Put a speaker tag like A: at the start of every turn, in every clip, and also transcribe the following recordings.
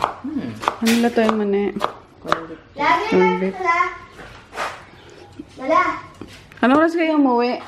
A: Ano lang tayo mani? Corned beef. Ano oras kayo umuwi?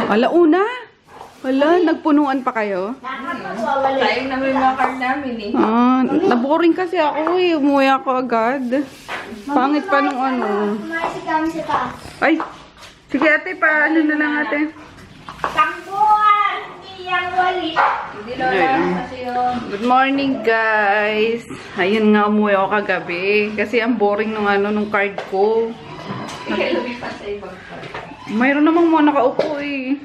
A: Alauna? Wala, nagpunuan pa kayo?
B: Sayang na may mga card namin eh.
A: Ah, naboring kasi ako eh. Umuwi ako agad. Pangit pa nung ano. Ay, sige ate, paano na lang ate?
B: Hindi lola kasi yun.
A: Good morning guys. Ayun nga, umuwi ako kagabi. Kasi ang boring nung ano, nung card ko.
B: Lumipas sa ibang card.
A: Mayroon namang mga nakaupo eh.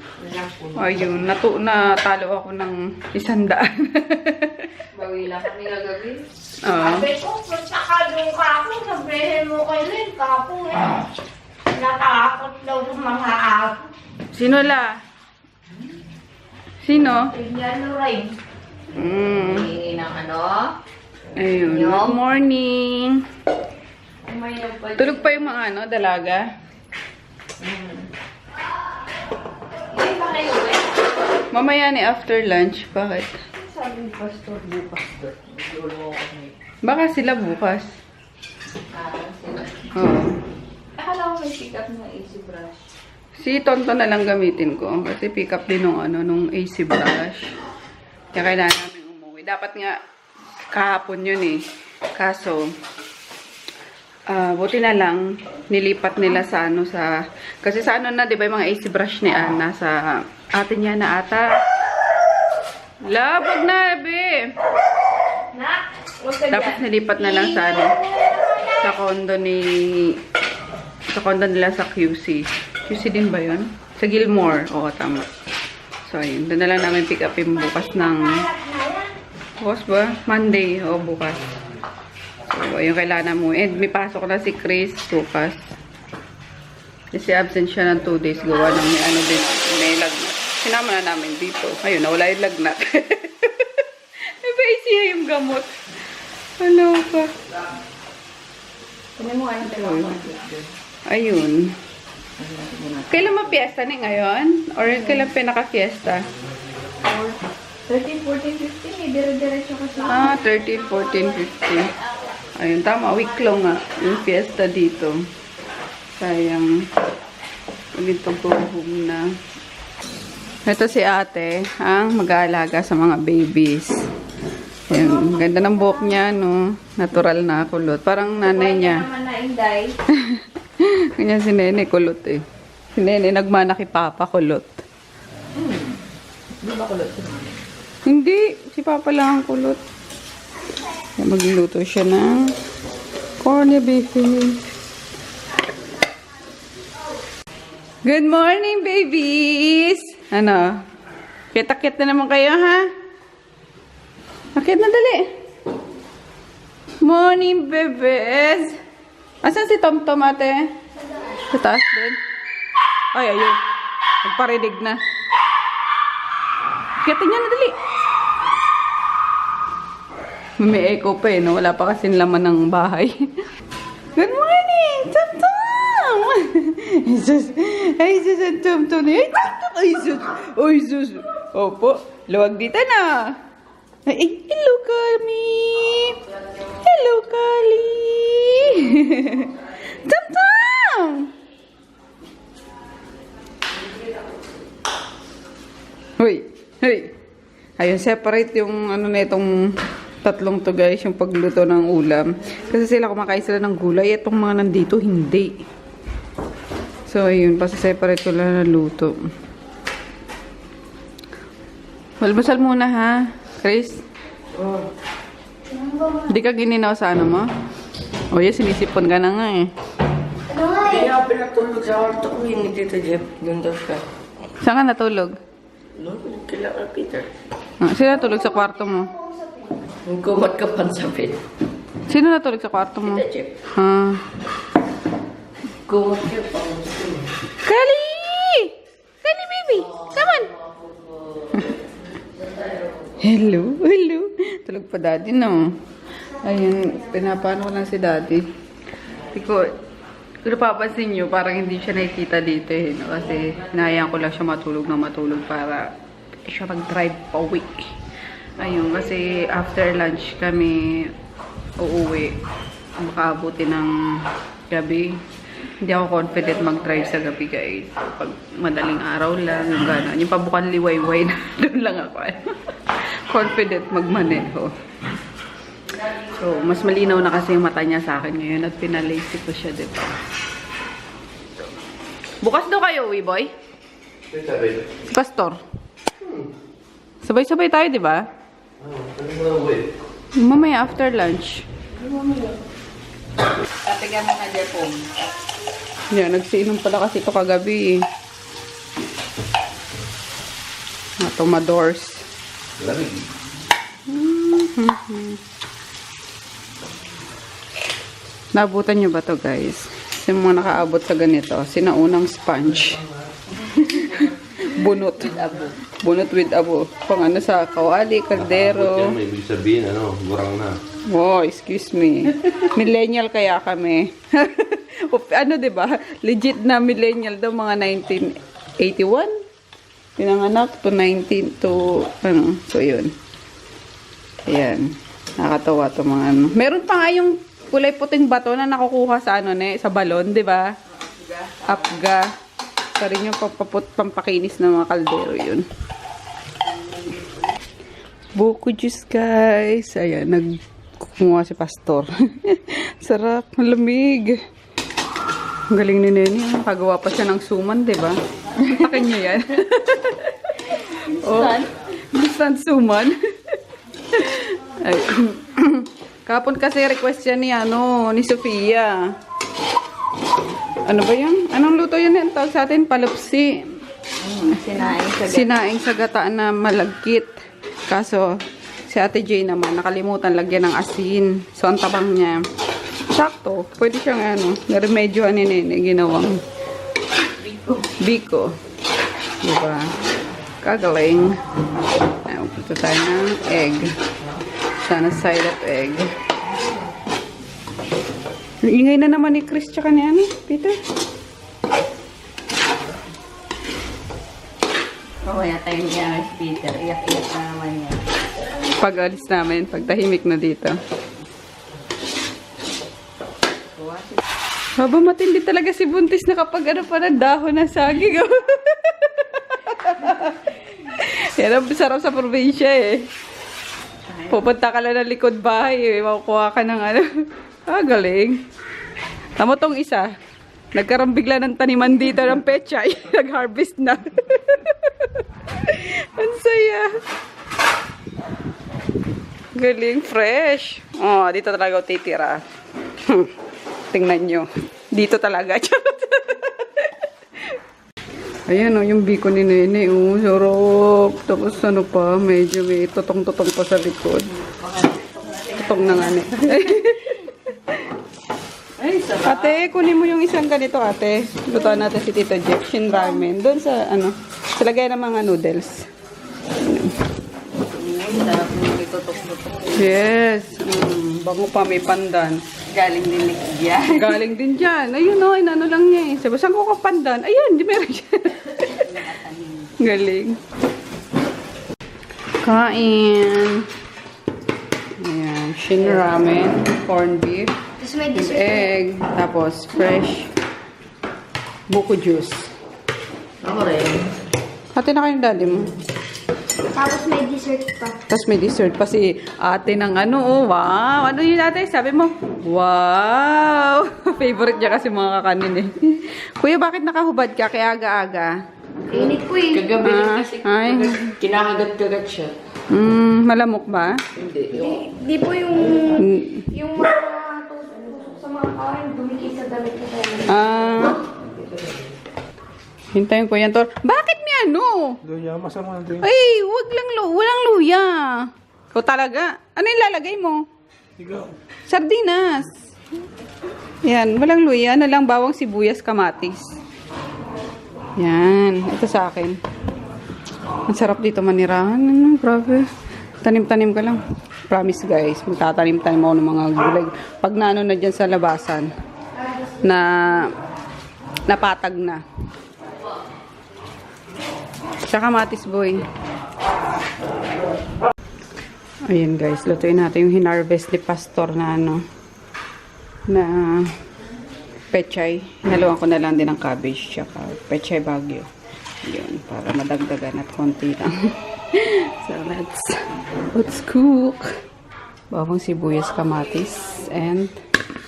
A: Ayun, natalo ako ng 100.
B: Bawi lang kami kagabi.
A: Oo.
C: Sabi ko, punta ka doon ka ako, sabihin mo kay Lynn, ka ako eh. Natakot daw sa mga ako.
A: Sino la? Sino?
C: Tignan rin.
B: Hihingi ng ano?
A: Ayun, good morning.
B: May nagpal.
A: Tulog pa yung mga ano, dalaga?
B: Hindi ba kayo eh?
A: Mamaya ni after lunch. Bakit?
B: Sabi ni Pastor, bukas doon. Dulo ako kami.
A: Baka sila bukas.
B: Sila.
A: Oo.
B: Akala ko may pick up na easy brush.
A: Si Tonto na lang gamitin ko. Kasi pick up din nung, ano, nung AC brush. Kaya kailangan namin umuwi. Dapat nga kahapon yun eh. Kaso, buti na lang, nilipat nila sa ano sa... Kasi sa ano na, di ba yung mga AC brush ni Ana sa atin niya na ata. Labag na, be!
C: Nak, huwag ka
A: Tapos
C: dyan.
A: nilipat na lang sa ano, sa condo ni... Sa condo nila sa QC. QC din ba yun? Sa Gilmore. Oo, tama. So, ayun. Doon na lang namin pick up yung bukas ng... Bukas ba? Monday. O, bukas. So, yung kailangan mo. And may pasok na si Chris bukas. Kasi absent siya ng 2 days. Gawa ng may ano din. May lagnat. Sinama na namin dito. Ayun, nawala yung lagnat. May ba siya yung gamot? Hello ka.
B: Tignan mo nga yung dalawa.
A: Ayun. Kailan ma-fiesta ni ngayon? Or kailan pinaka-fiesta?
B: 13, 14, 15 eh. Dire-diretso kasi.
A: 13, 14, 15. Ayun, tama. Week long nga. Yung fiesta dito. Sayang. Ulit go home na. Ito si ate, ang mag-aalaga sa mga babies. Ayun, ganda ng buhok niya, no? Natural na kulot. Parang nanay niya.
B: naman na inday.
A: Ganyan si Nene, kulot eh. Si Nene, nagmana kay Papa, kulot.
B: Di ba kulot?
A: Hindi, si Papa lang ang kulot. Magluto siya ng corned beef. Good morning, babies! Ano? Kita-kit na naman kayo, ha? Akit na dali. Morning, bebes! Asan si Tom Tom, ate? Sa taas din. Ay, ayun. Nagparinig na. Kitin niya na dali. May echo pa eh, no? Wala pa kasing laman ng bahay. Good morning! Tom Tom! Ay, sus! Ay, sus! Ang Tom Tom! Ay, Tom Tom! Ay, sus! Ay, sus! Opo, luwag dito na. Ay, hello, Kami! Hello, Kali! Tom Tom! Hoy! Hoy! Ayun, separate yung ano na itong tatlong to guys, yung pagluto ng ulam. Kasi sila kumakain sila ng gulay. Itong mga nandito, hindi. So, ayun. Pasiseparate ko lang na luto. Malmasal muna ha, Chris. Hindi ka gininaw sa ano mo? O yan, sinisipon ka na nga eh.
B: Kaya pinatulog sa kwarto ko yung Tito Jeff. Doon daw siya.
A: Saan ka natulog?
B: No, kailangan Peter.
A: Sino natulog sa kwarto mo?
B: Yung kumat ka pansapit.
A: Sino natulog sa kwarto mo?
B: Tito Jeff. Kumat ka pansapit.
A: Kali! Kali, baby! Come on! Hello, hello. Tulog pa daddy, no? Ayun, pinapano ko lang si daddy. Kung napapansin nyo, parang hindi siya nakikita dito eh. No? Kasi hinahayaan ko lang siya matulog na matulog para siya mag-drive pa uwi. Ayun, kasi after lunch kami uuwi. Makaabuti ng gabi. Hindi ako confident mag-drive sa gabi, guys. Pag madaling araw lang, yung gano'n. Yung pabukan liwayway na, doon lang ako. Confident magmaneho. So, mas malinaw na kasi yung mata niya sa akin ngayon at pinalazy ko siya, diba? Bukas daw kayo, Boy? Si Pastor. Sabay-sabay tayo, diba? Mamaya after lunch.
B: Tatigan mo na dyan po.
A: Yan, nagsiinom pala kasi ito kagabi. Tomadors.
D: Lamig.
A: Nabutan nyo ba to, guys? Yung mga nakaabot sa ganito, sinaunang sponge. Bunot. Bunot with abo. Pang ano sa kawali, kaldero.
D: Yan, may ibig sabihin, gurang na.
A: Oh, excuse me. Millennial kaya kami. Ano, diba? Legit na millennial daw, mga 1981. Pinanganak to 19 to, so yun. Ayan. Nakatawa to mga ano. Meron pa nga yung kulay puting bato na nakukuha sa sa balon, diba? Apga. Sa rin yung pampakinis ng mga kaldero yun. Buko juice, guys. Ayan, nagkukuha si Pastor. Sarap, malamig. Ang galing ni Nene. Pagawa pa siya ng suman, diba? Takin niyo yan. Instant suman. Ay. Kapon kasi request siya ni Sofia. Ano ba yan? Anong luto yun? Ang tawag sa atin? Palupsi. Sinaing sa gata na malagkit. Kaso, si Ate Jay naman, nakalimutan lagyan ng asin. So, ang tabang niya. Sakto. Pwede siyang naremedyohan ni Nene. Ginawang biko. Diba? Kagaling. Punta tayo ng egg. Sana side of egg. Ingay na naman ni Chris tsaka ni Peter.
B: Mamaya tayo niya, Peter. Iyak-iyak na naman niya.
A: Pag alis namin, pagtahimik na dito. Haba, matindi talaga si Buntis na kapag pa ng dahon ng saging. Yan ang sarap sa probinsya eh. Pupunta ka lang ng likod bahay eh. Makukuha ka ng galing. Tama tong isa. Nagkaroon bigla ng taniman dito ng pechay. Nag-harvest na. Ang saya. Galing, fresh. Oh, dito talaga ako titira. Tingnan nyo. Dito talaga. Ayan yung biko ni Nene. Sarap. Tapos pa, medyo may tutong-tutong pa sa likod. Tutong na nga Ate, kunin mo yung isang ganito, ate. Lutuan natin si Tito Jeff. Shin ramen. Doon sa, sa lagay ng mga noodles. Yes. Bango pa, may pandan.
B: Galing din niya.
A: Galing din dyan. Ayun inano lang niya eh. Sabi, saan ko ka pandan? Ayun, di meron siya. Galing. Kain. Ayan, shin ramen, corned beef, with egg, tapos fresh buko juice.
B: Ako rin.
A: Ate na kayong daddy mo.
C: Tapos may dessert pa.
A: Tapos may dessert pa si ate ng wow. Ano yun ate? Sabi mo, wow. Favorite niya kasi mga kakanin eh. Kuya, bakit nakahubad ka? Kaya aga-aga.
C: Init ko eh.
B: Kagabi rin kasi
A: Ay.
B: kinakagat-kagat siya.
A: Malamok ba?
B: Hindi.
C: Di po yung mga tusok sa mga kain, dumikit sa damit ko tayo.
A: Hintayin ko yan, Tor. Bakit may
D: Luya, masama na din.
A: Ay, walang luya. Ikaw talaga. Ano yung lalagay mo?
D: Ikaw.
A: Sardinas. Yan, walang luya. Lang, bawang sibuyas, kamatis. Yan, ito sa akin. Ang sarap dito manirahan. Grabe. Tanim-tanim ka lang. Promise guys, magtatanim-tanim ako ng mga gulay. Pag na dyan sa labasan, na napatag na. Tsaka kamatis boy. Ayan guys, lutuin natin yung hinarvest ni Pastor na ano, na pechay. Hinaluan ko na lang din ng cabbage tsaka pechay bagyo. Yun, para madagdagan at konti lang. So let's cook. Bawang sibuyas, kamatis, and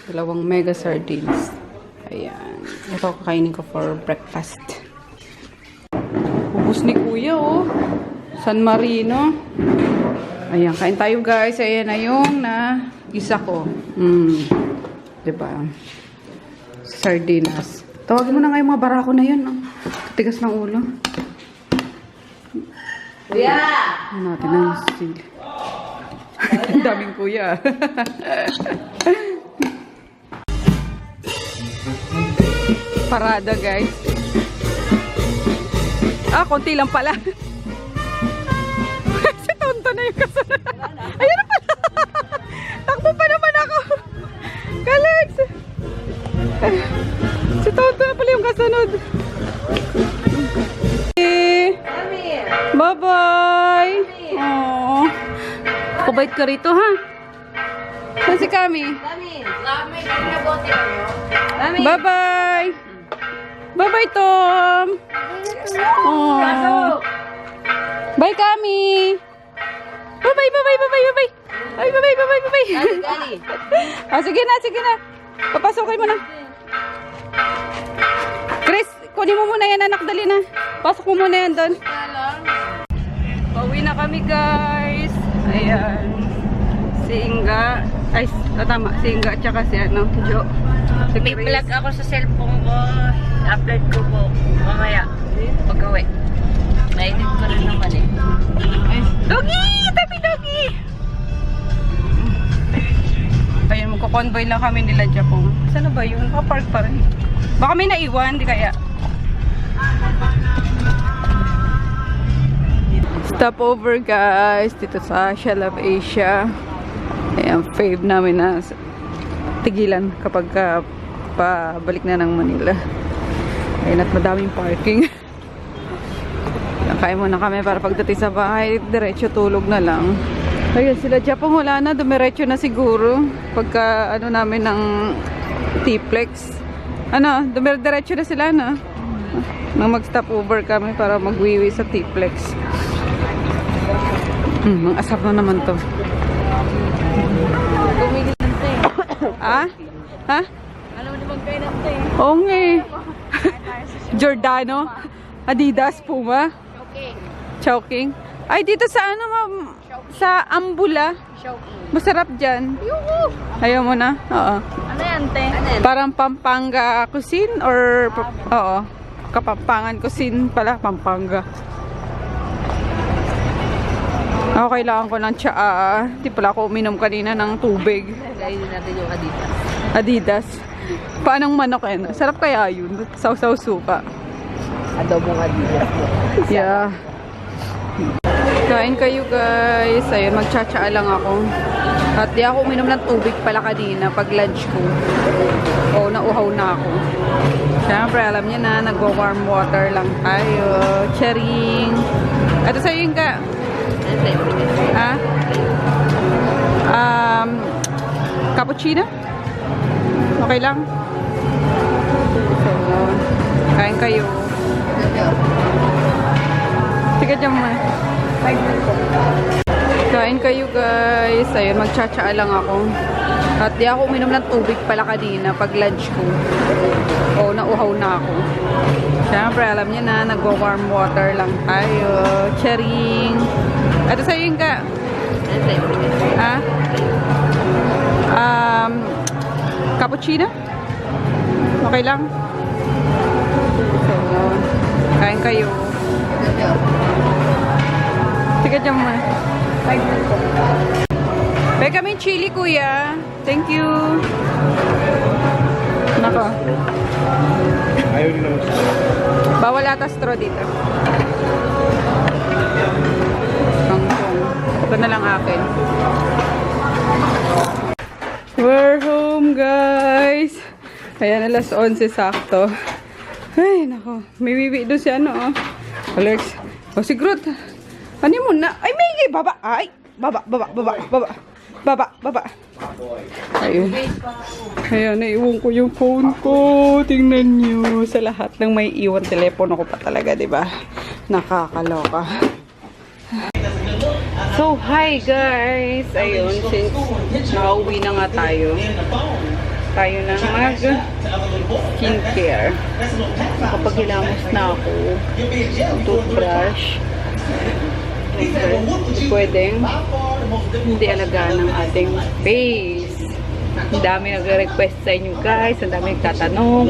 A: 2 mega sardines. Ayan. Ito kakainin ko for breakfast. Ubus ni Kuya, oh. San Marino. Ayan, kain tayo guys. Ayan na yung isa ko. Diba? Sardinas. Tawagin mo na nga yung mga barako na yun. Oh. Katigas ng ulo.
B: Kuya!
A: Ano natin ang sili. Ang daming kuya. Parada guys. Konti lang pala. Si Tonto na yung kasunod. Ayun na pala. Takbo pa naman ako. Kalex. Si Tonto na pala yung kasunod. Bye-bye. Aww. Kabait ka rito, ha? Saan si Kami? Bye-bye. Bye-bye, Tom. Aww. Bye, Kami. Bye-bye, bye-bye, bye-bye, bye-bye. Bye-bye, bye-bye, bye-bye. Sige na, sige na. Papasukin mo na. Chris, kunin mo muna yan, anak. Dali na. Pasok mo muna yan doon. Pauwi na kami, guys. Ayan. Si Inga. Ay, tama. Si Inga at saka si Jo. Si
B: May
A: Chris.
B: vlog ako sa cellphone ko. Upload ko po. Mamaya. Pag-uwi. Na-edit ko rin naman eh.
A: Ay, Doggy! Tabi, Doggy! Ayan, magko-convoy lang kami nila Japong. Saan na ba yun? Nakapark pa rin. Baka may naiwan, di kaya? Stop over guys dito sa Shell of Asia. Ayan, fave namin na tigilan kapag pabalik na ng Manila. Ayan, at madaming parking. Nakain muna kami para pagdating sa bahay, diretso tulog na lang. Ayun, sila Japong wala na, dumiretso na siguro. Pagka ano namin ng T-Plex. Ano, dumiretso na sila na. Nang mag-stop over kami para magwiwi sa T-Plex. Ang asap na naman to.
B: Tumigil ng te.
A: Ha? Ha?
B: Alam mo naman kayo ng te.
A: Oo nga eh. Giordano, Adidas, Puma,
B: Okay.
A: Chowking. Ay, dito sa ano, ma'am? Sa Ambula.
B: Showking.
A: Masarap dyan. Ayaw mo na? Oo.
B: Ano yan te? Ano yan?
A: Parang Pampanga cuisine or... Oo. Kapampangan cuisine pala. Pampanga. Ako kailangan ko ng tsaa. Di pala ako uminom kanina ng tubig.
B: Kainin natin yung Adidas.
A: Adidas. Paanong manok yan? Sarap kaya yun? Sausaw suka.
B: Adobong Adidas.
A: Yeah. Kain kayo guys. Ayun, magtsatsaa lang ako. At di ako uminom ng tubig pala kanina pag lunch ko. Oo, nauhaw na ako. Siyempre, alam niyo na, nagwa-warm water lang tayo. Charing. Ito sa'yo yung ka. Ha? Cappuccino? Okay lang? So, kain kayo. Sige dyan mo. Kain kayo guys. Ayun, magtsatsaa lang ako. At di ako uminom ng tubig pala kanina pag lunch ko. Oo, nauhaw na ako. Siyempre, alam niyo na, nagwa-warm water lang tayo. Charing. Ito sa'yo yung ka. Ha? Cappuccino? Okay lang? So, kain kayo. Sige dyan mo. May kami chili, kuya. Thank you. Nako.
D: Ayaw din naman siya.
A: Bawal ata straw dito. Kangkong. Ito na lang akin. We're home, guys. Ayan, alas 11 sakto. Ay, nako. May bibi doon si ano, oh. Alex. O, si Groot. Ano mo na? Ay, may baba. Ay, Baba, baba, baba, baba. Baba, baba. Ayun. Ayan, naiwan ko yung phone ko. Tingnan nyo. Sa lahat ng may iwan, telepono ko pa talaga, diba? Nakakaloka. So, hi guys! Ayun, since nakauwi na nga tayo na mag-skincare. Nakapaghilamos na ako. Toothbrush. Pwedeng hindi alagaan ng ating face. Ang dami nagre-request sa inyo guys. Ang dami nagtatanong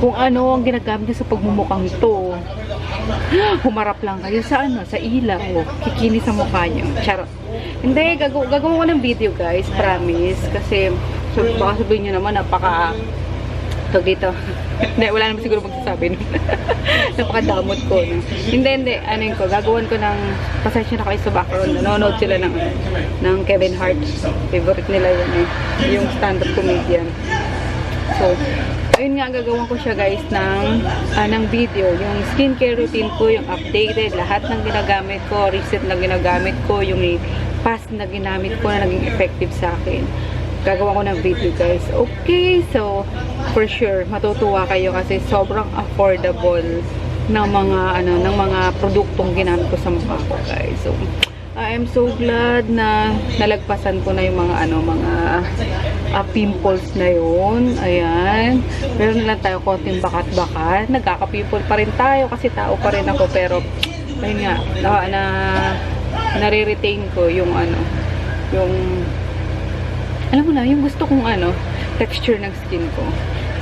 A: kung ano ang ginagamit niyo sa pagmumukhang to. Humarap lang kayo sa sa ilaw. Kikinis sa mukha niyo. Charot. Hindi, gagawa ko ng video guys. Promise. Kasi baka sabihin nyo naman dito. Hindi, wala naman siguro magsasabi. Napakadamot ko. No? Hindi. Ano yun ko, gagawan ko ng pasensya na kayo sa background. Nanonood sila ng Kevin Hart. Favorite nila yun eh. Yung stand-up comedian. So, ayun nga, gagawan ko siya guys ng video. Yung skincare routine ko, yung updated, lahat ng ginagamit ko, recent na ginagamit ko, yung past na ginamit ko na naging effective sa akin. Gagawa ko ng video guys. Okay, so for sure matutuwa kayo kasi sobrang affordable ng mga produktong ginamit ko sa mukha ko guys. So I am so glad na nalagpasan ko na yung mga pimples na yun. Ayan. Meron na lang tayo konting bakat-bakat. Nagkaka-pimple pa rin tayo kasi tao pa rin ako, pero ayun nga, nare-retain ko yung alam mo na, yung gusto kong texture ng skin ko.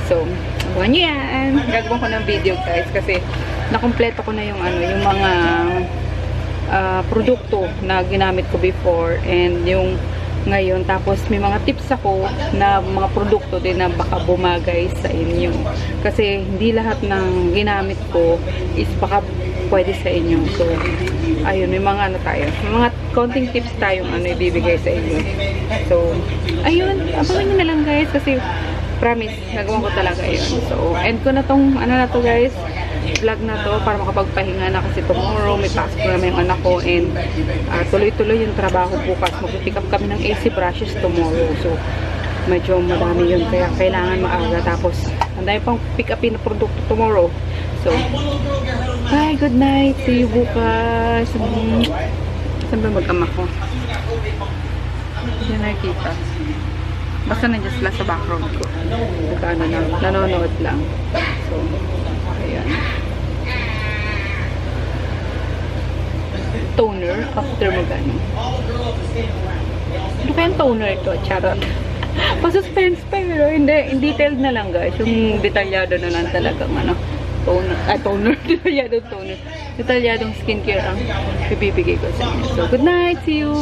A: So, abangan nyo yan. Gagawin ko ng video guys kasi nakompleto ko na yung mga produkto na ginamit ko before and yung ngayon. Tapos may mga tips ako na mga produkto din na baka bumagay sa inyo. Kasi hindi lahat ng ginamit ko is baka pwede sa inyo. So, ayun, may mga tayo. May mga konting tips tayong ibibigay sa inyo. So, ayun, abangan nyo na lang guys kasi promise, nagawa ko talaga yun. So, end ko na tong, guys, vlog na to para makapagpahinga na kasi tomorrow may pasok na naman yung anak ko and tuloy-tuloy yung trabaho bukas. Mag-pick up kami ng AC brushes tomorrow. So, medyo madami yun kaya kailangan maaga. Tapos, ang dami pang pick upin na produkto tomorrow. So, bye, good night. See you bukas. Saan ba mag-ama ko? Hindi nakikita. Basta nandiyan sila sa background ko. Nanonood lang. So, ayan. Toner after magano. Ano kayang toner ito? Charot. Pa-suspense pa pero hindi. In detailed na lang guys. Yung detalyado na lang talagang toner. Detalyadong skincare ang ibibigay ko sa inyo. So, good night. See you.